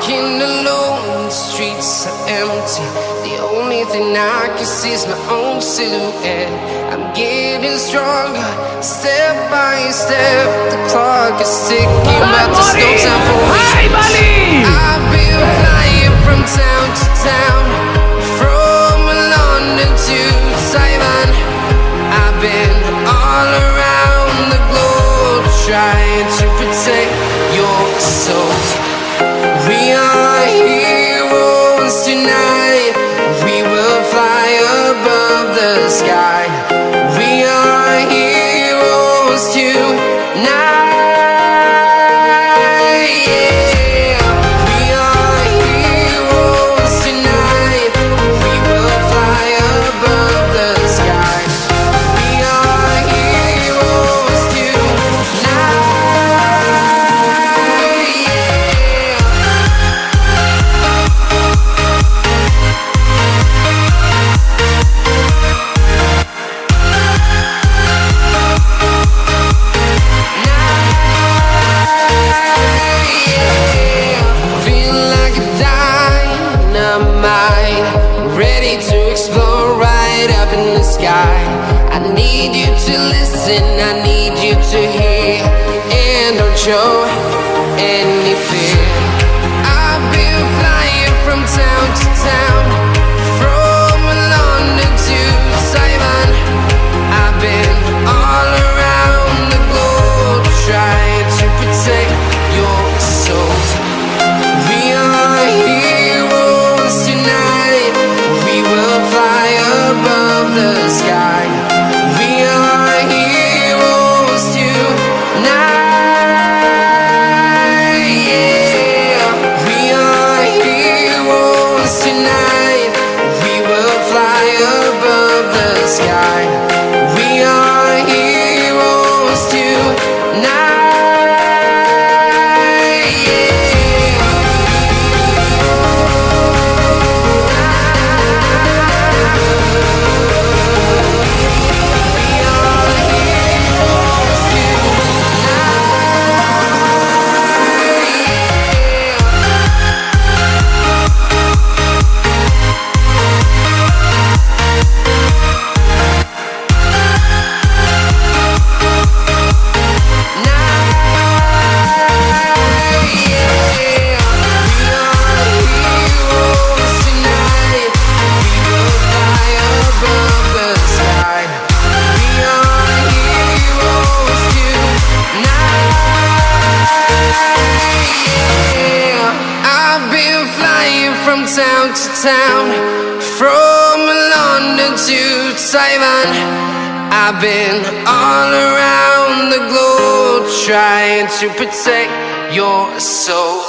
walking alone, the streets are empty. The only thing I can see is my own silhouette. I'm getting stronger, step by step. The clock is ticking, but there's no time for me. Hai Bali. I've been flying from town to town, from London to Taiwan. I've been all around the globe, trying to protect your soul. We are heroes tonight. We will fly above the sky. We are heroes tonight. Yeah. We are heroes tonight. We will fly above the sky. We are heroes tonight. Feel like a dynamite, ready to explode right up in the sky. I need you to listen, I need you to hear, and don't show any fear. I've been flying from town to town, from London to Taiwan. I've been all around the globe, trying to protect your soul. We are heroes tonight. We will fly above the sky. We are heroes tonight. Yeah. We are heroes tonight. We will fly above the sky. We are heroes tonight. Town to town, from London to Taiwan. I've been all around the globe, trying to protect your soul.